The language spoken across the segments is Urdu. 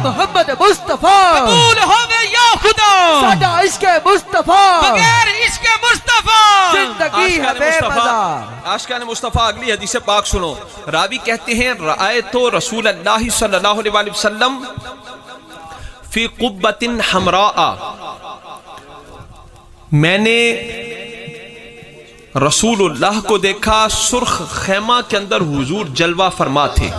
محمد مصطفیٰ قبول ہوے یا خدا ساڈا عشق مصطفیٰ بغیر عشق مصطفیٰ زندگی ہے بے مزہ۔ عاشقان مصطفیٰ اگلی حدیث پاک سنو۔ راوی کہتے ہیں رأیت رسول اللہ صلی اللہ علیہ وسلم فی قبۃ حمراء، میں نے رسول اللہ کو دیکھا سرخ خیمہ کے اندر حضور جلوہ فرما تھے۔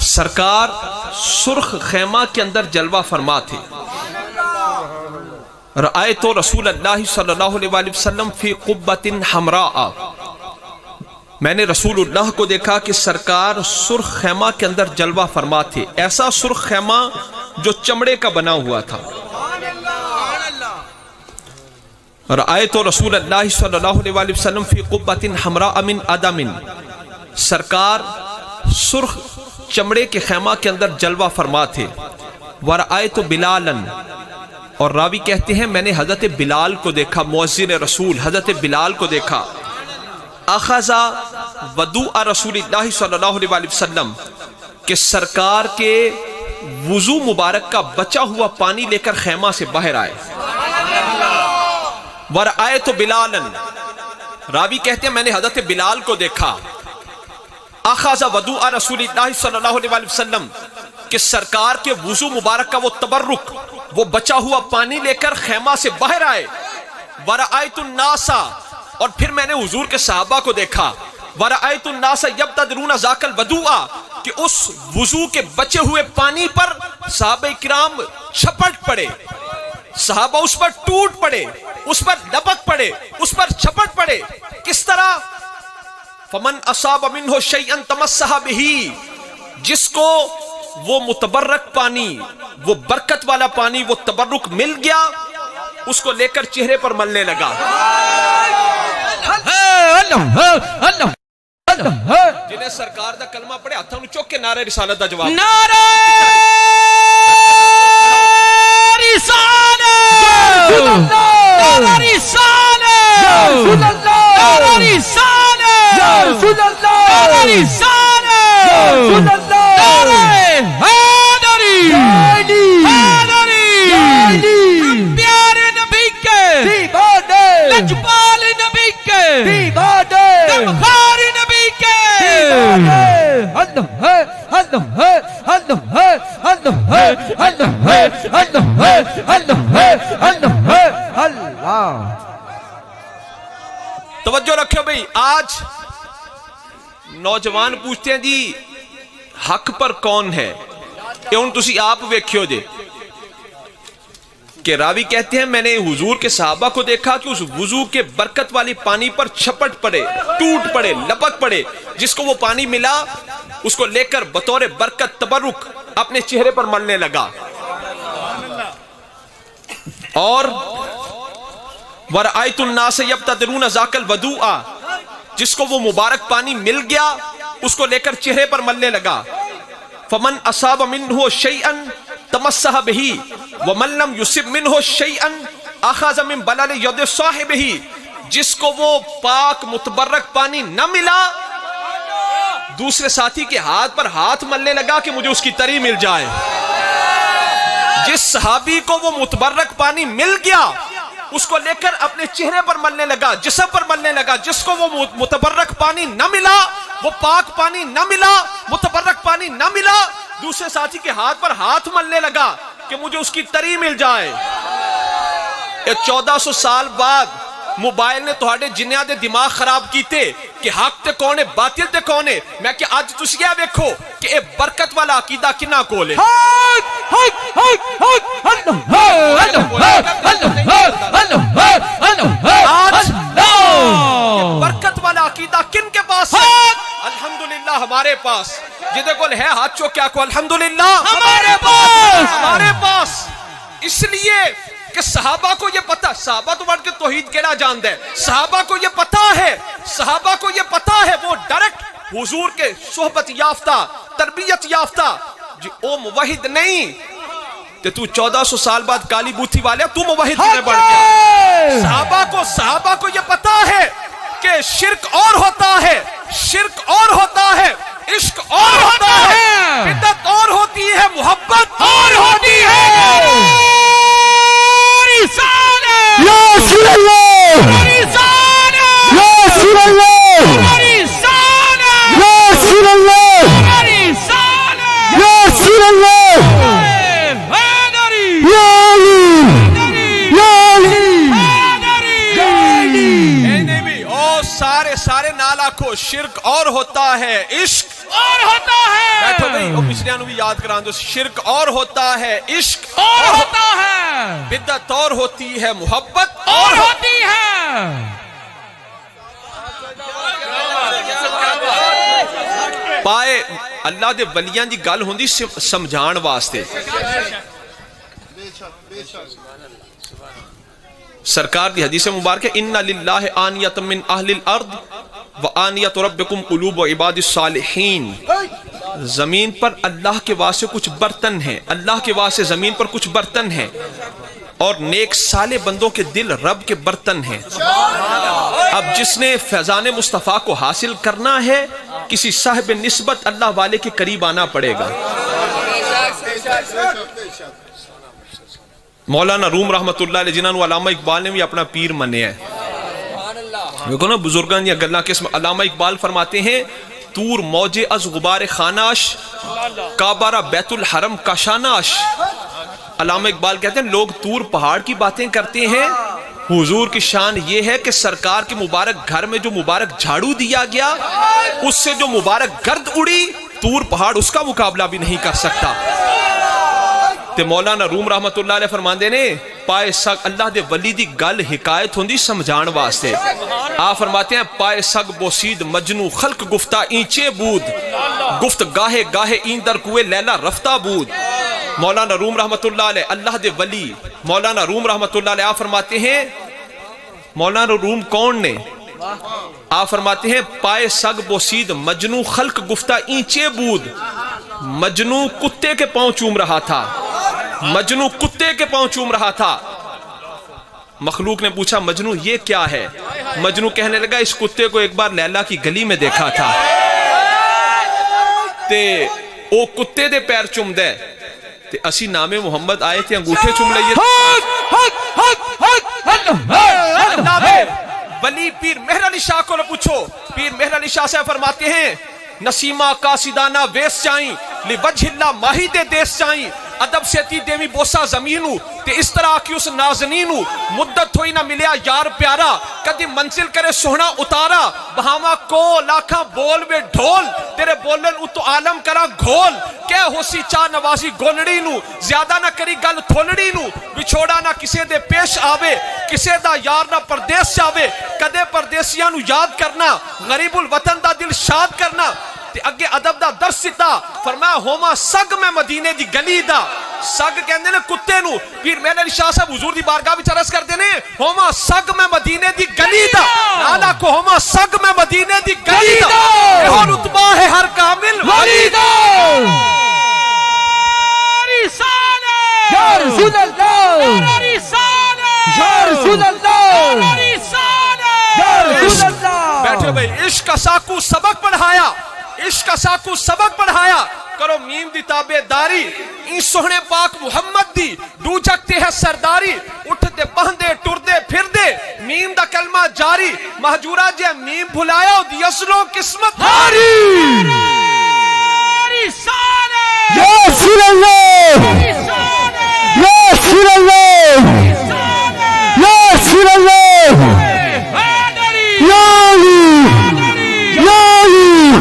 سرکار سرخ خیمہ کے اندر جلوہ فرما تھے۔ رأیت رسول اللہ صلی اللہ علیہ وسلم فی قبۃ حمراء، میں نے رسول اللہ کو دیکھا کہ سرکار سرخ خیمہ کے اندر جلوہ فرما تھے، ایسا سرخ خیمہ جو چمڑے کا بنا ہوا تھا۔ رأیت رسول اللہ صلی اللہ علیہ وسلم فی قبۃ حمراء من ادم، سرکار سرخ چمڑے کے خیمہ کے اندر جلوہ فرما تھے۔ ورأیت بلالا، اور راوی کہتے ہیں میں نے حضرت بلال کو دیکھا، مؤذن رسول حضرت بلال کو دیکھا۔ اخذ وضوء رسول اللہ صلی اللہ علیہ وسلم، کہ سرکار کے وضو مبارک کا بچا ہوا پانی لے کر خیمہ سے باہر آئے۔ ورأیت بلالا، راوی کہتے ہیں میں نے حضرت بلال کو دیکھا۔ اخذ وضوء رسول اللہ صلی اللہ علیہ وسلم، کہ سرکار کے وضو مبارک کا وہ تبرک، وہ بچا ہوا پانی لے کر خیمہ سے باہر آئے۔ ورأیت الناس، اور پھر میں نے حضور کے صحابہ کو دیکھا۔ ورأیت الناس یبتدرون ذاک الوضوء، کہ اس وضو کے بچے ہوئے پانی پر صحابہ کرام چھپٹ پڑے، صحابہ اس پر ٹوٹ پڑے، اس پر لپک پڑے، اس پر چھپٹ پڑے۔ کس طرح؟ فمن اصاب منہ شیئا تمسح بہ، جس کو وہ متبرک پانی، وہ برکت والا پانی، وہ تبرک مل گیا، اس کو لے کر چہرے پر ملنے لگا۔ جنہیں سرکار دا کلمہ پڑھے ہاتھوں چوک کے نعرہ رسالت دا جواب۔ نعرہ رسالت، نعرہ رسالت، نعرہ رسالت، نعرہ رسالت، نعرہ حیدری، حیدری، پیارے نبی کے، لجپال نبی کے، غمخوار نبی کے، توجہ رکھو بھئی۔ آج نوجوان پوچھتے ہیں جی حق پر کون ہے؟ یہ ان تسی آپ ویکھیو جے کہ راوی کہتے ہیں میں نے حضور کے صحابہ کو دیکھا کہ اس وضو کے برکت والی پانی پر چھپٹ پڑے، ٹوٹ پڑے، لپک پڑے، جس کو وہ پانی ملا اس کو لے کر بطور برکت تبرک اپنے چہرے پر ملنے لگا۔ اور ورأیت الناس یبتدرون ذاک الوضوء، جس کو وہ مبارک پانی مل گیا اس کو لے کر چہرے پر ملنے لگا۔ فمن اصاب منہ شیئا تمسح بہ ومن لم یصب منہ شیئا اخذ من بلل ید صاحبہ، جس کو وہ پاک متبرک پانی نہ ملا دوسرے ساتھی کے ہاتھ پر ہاتھ ملنے لگا کہ مجھے اس کی تری مل جائے۔ جس صحابی کو وہ متبرک پانی مل گیا اس کو لے کر اپنے چہرے پر ملنے لگا، جسم پر ملنے لگا۔ جس کو وہ متبرک پانی نہ ملا، وہ پاک پانی نہ ملا، متبرک پانی نہ ملا، دوسرے ساتھی کے ہاتھ پر ہاتھ ملنے لگا کہ مجھے اس کی تری مل جائے۔ 1400 سال بعد موبائل نے تہاڈے جنیاں دے دماغ خراب کیتے کہ حق تے کون ہے باطل تے کون ہے۔ میں کہ اج تسی یہ ویکھو کہ اے برکت والا عقیدہ کنا کول ہے۔ آج برکت والا عقیدہ کن کے پاس ہے؟ الحمدللہ ہمارے پاس۔ جدے کول ہے ہاتھ چو کیا کو الحمدللہ ہمارے پاس، ہمارے پاس۔ اس لیے کہ صحابہ کو یہ پتا، صحابہ تو بڑھ کے توحید کیڑا جاند ہے، صحابہ کو یہ پتا ہے، صحابہ کو یہ پتا ہے، وہ ڈائریکٹ حضور کے صحبت یافتہ، تربیت یافتہ، جی او موحد نہیں کہ تو 1400 سال بعد کالی بوتھی والے تو موحد میں بڑھ گیا۔ صحابہ کو یہ پتا ہے کہ شرک اور ہوتا ہے، شرک اور ہوتا ہے، عشق اور ہوتا ہے، بدعت اور ہوتا آکھو شرک اور ہوتا ہے عشق اور ہوتا ہے. بیٹھو بھئی وہ پچھلیاں نو بھی یاد کران دو. شرک اور ہوتا ہے عشق اور ہوتا ہے. بدعت اور ہوتی ہے محبت اور ہوتی ہے. پائے اللہ دے ولیاں دی گل ہوندی سمجھان واسطے. سرکار دی حدیث مبارک ہے ان للہ آنیۃ من اہل الارض وآنیۃ ربکم قلوب عباد الصالحین. زمین پر اللہ کے واسطے کچھ برتن ہیں, اللہ کے واسطے زمین پر کچھ برتن ہیں, اور نیک صالح بندوں کے دل رب کے برتن ہیں. اب جس نے فیضان مصطفیٰ کو حاصل کرنا ہے کسی صاحب نسبت اللہ والے کے قریب آنا پڑے گا. مولانا روم رحمت اللہ علیہ جنہوں علامہ اقبال نے بھی اپنا پیر منے ہے. دیکھو نا بزرگان یا گلہ کے اسم. علامہ اقبال فرماتے ہیں تور موجے از غبار خاناش کعبہ بیت الحرم کاشاناش. علامہ اقبال کہتے ہیں لوگ تور پہاڑ کی باتیں کرتے ہیں, حضور کی شان یہ ہے کہ سرکار کے مبارک گھر میں جو مبارک جھاڑو دیا گیا اس سے جو مبارک گرد اڑی تور پہاڑ اس کا مقابلہ بھی نہیں کر سکتا. تے مولانا روم رحمت اللہ علیہ فرماندے نے پائے سگ اللہ دے ولی دی گل حکایت ہوندی سمجھان واسطے. آپ فرماتے ہیں پائے سگ بوسید مجنو خلق گفتہ اینچے بود گفت گاہے گاہے این در کوئے لیلہ رفتہ بود. مولانا روم رحمت اللہ علیہ اللہ دے ولی مولانا روم رحمت اللہ علیہ آپ فرماتے ہیں مولانا روم کون نے؟ آپ فرماتے ہیں پائے سگ بوسید مجنو خلق گفتہ اینچے بود. مجنو کتے کے پاؤں چوم رہا تھا, مجنو کتے کے پاؤں چوم رہا تھا. مخلوق نے پوچھا مجنو یہ کیا ہے؟ مجنو کہنے لگا اس کتے کو ایک بار لیلا کی گلی میں دیکھا تھا تے او کتے دے پیر چوم دے تے اسی نام محمد آئے تھے انگوٹھے چوم لئیے. ولی پیر مہر علی شاہ کو نہ پوچھو. پیر مہر علی شاہ سے فرماتے ہیں نسیمہ قاصدانہ ویس چائیں لوجہ اللہ ماہی دے دیس چائیں ادب سے تی دیوی بوسا زمینو تے اس طرح کی اس نازنینو مدت ہوئی نہ ملیا یار پیارا کدی منزل کرے سوہنا اتارا بہاما کو لاکھاں بول میں ڈھول تیرے بولن اتو عالم کرا گھول کہ ہوسی چاہ نوازی گولڑی نو زیادہ نہ کری گل تھولڑی نو بچھوڑا نہ کسے دے پیش آوے کسے دا یار نہ پردیس چاوے کدے پردیسیاں نو یاد کرنا غریب الوطن دا دل شاد کرنا تے اگے ادب دا درس ستا فرمایا ہوما سگ میں مدینے دی گلی دا. سگ کہندے نے کتے نو. پیر مہر علی شاہ صاحب حضور دی بارگاہ وچ عرض کردے نے ہوما سگ میں مدینے دی گلی دا. نالا کو ہوما سگ میں مدینے دی گلی دا. یہ رتبہ ہے ہر کامل ولی دا. یا رسول اللہ یا رسول اللہ یا رسول اللہ. بیٹھے بھئی عشق کا ساکو سبق پڑھایا, عشق کا ساکو سبق پڑھایا. کرو میم دی تابع داری این سوہنے پاک محمد دی ڈو جگتے ہے سرداری اٹھ دے بہن دے ٹر دے پھر دے میم دا کلمہ جاری مہجورہ جے میم بھلایا ہو دی اصلوں قسمت ہاری. یا رسول اللہ یا رسول اللہ یا رسول اللہ یا علی یا علی.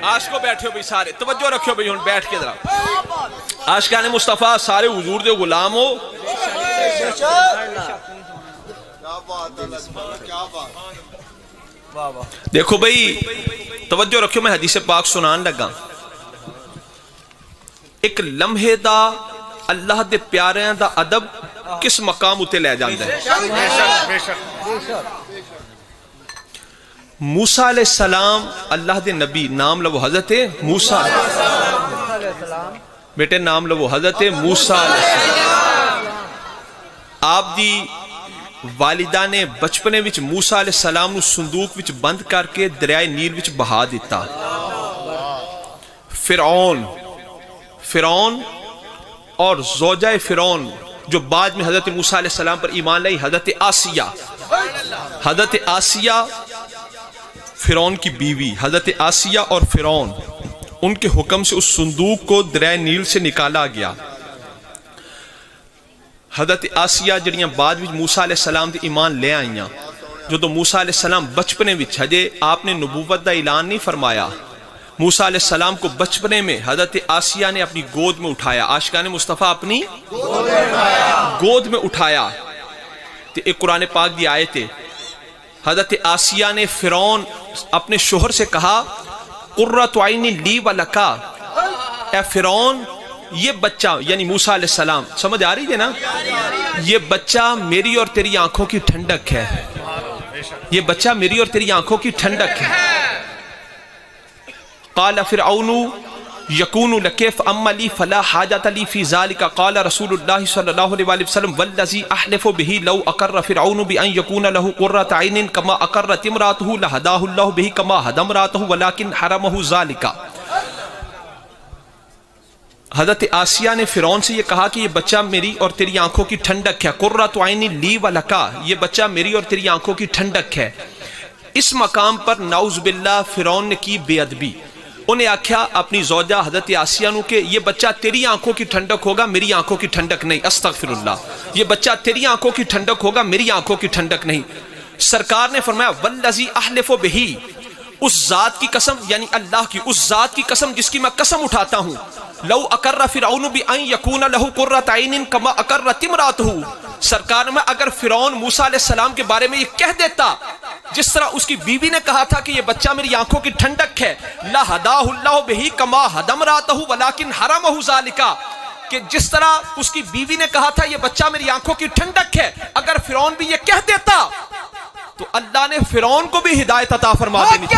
عاشقوں بیٹھے ہو بھئی سارے توجہ رکھو بھئی ہن بیٹھ کے ذرا. عاشقان مصطفیٰ سارے حضور دے غلام ہو. دیکھو بھئی توجہ رکھو میں حدیث پاک سنان لگا. ایک لمحے دا اللہ دے پیاریاں دا ادب کس مقام اتے لے جاندہ ہے. موسیٰ علیہ السلام اللہ دے نبی نام لو حضرت موسیٰ بیٹے نام لو حضرت موسیٰ علیہ السلام. آپ دی والدہ نے بچپنے وچ موسیٰ علیہ السلام نو صندوق وچ بند کر کے دریائے نیل وچ بہا دیتا. فرعون اور زوجہ فرعون جو بعد میں حضرت موسیٰ علیہ السلام پر ایمان لائی حضرت آسیہ فرعون کی بیوی حضرت آسیہ اور فرعون ان کے حکم سے اس صندوق کو دریائے نیل سے نکالا گیا. حضرت آسیہ جڑیاں بعد میں موسیٰ علیہ السلام دی ایمان لے آئیاں جو موسیٰ علیہ السلام بچپنے وچ ہجے آپ نے نبوت دا اعلان نہیں فرمایا، موسیٰ علیہ السلام کو بچپنے میں حضرت آسیہ نے اپنی گود میں اٹھایا، عاشقان مصطفیٰ اپنی گود میں اٹھایا۔ تو ایک قرآن پاک دی آیت ہے، حضرت آسیہ نے فرعون اپنے شوہر سے کہا قرۃ عین لی ولکا، اے فرعون یہ بچہ یعنی موسیٰ علیہ السلام، سمجھ آ رہی ہے نا، یہ بچہ میری اور تیری آنکھوں کی ٹھنڈک ہے، یہ بچہ میری اور تیری آنکھوں کی ٹھنڈک ہے۔ قال فرعون یکون لک فاما لی فلا حاجۃ لی فی ذلک، قال رسول اللہ صلی اللہ علیہ وآلہ وسلم والذی احلف به لو اقر فرعون بان یکون له قرۃ عین کما اقرت امرأته لہداہ اللہ به کما ہدی امرأته ولکن حرمہ ذلک۔ حضرت آسیہ نے فرعون سے یہ کہا کہ یہ بچہ میری اور تیری آنکھوں کی ٹھنڈک ہے، قرۃ عین لی ولکا، یہ بچہ میری اور تیری آنکھوں کی ٹھنڈک ہے۔ اس مقام پر نعوذ باللہ فرعون نے کی بے ادبی، انہیں آکھیا اپنی زوجہ حضرت آسیہ نو کہ یہ بچہ تیری آنکھوں کی ٹھنڈک ہوگا، میری آنکھوں کی ٹھنڈک نہیں، استغفر اللہ، یہ بچہ تیری آنکھوں کی ٹھنڈک ہوگا، میری آنکھوں کی ٹھنڈک نہیں۔ سرکار نے فرمایا والذی احلف بہ، اس ذات کی قسم یعنی اللہ کی، اس ذات کی قسم جس کی میں قسم اٹھاتا ہوں، لو اقر فرعون بان یکون له قرۃ عین کما اقرت امرأته، سرکار میں اگر فرعون موسیٰ علیہ السلام کے بارے میں یہ کہہ دیتا جس طرح اس کی بیوی نے کہا تھا کہ یہ بچہ میری آنکھوں کی ٹھنڈک ہے، لہداہ اللہ بہ کما ہدی امرأته ولکن حرمہ ذلک، کہ جس طرح اس کی بیوی نے کہا تھا یہ بچہ میری آنکھوں کی ٹھنڈک ہے، اگر فرعون بھی یہ کہہ دیتا تو اللہ نے فرعون کو بھی ہدایت عطا فرما دینی تھی۔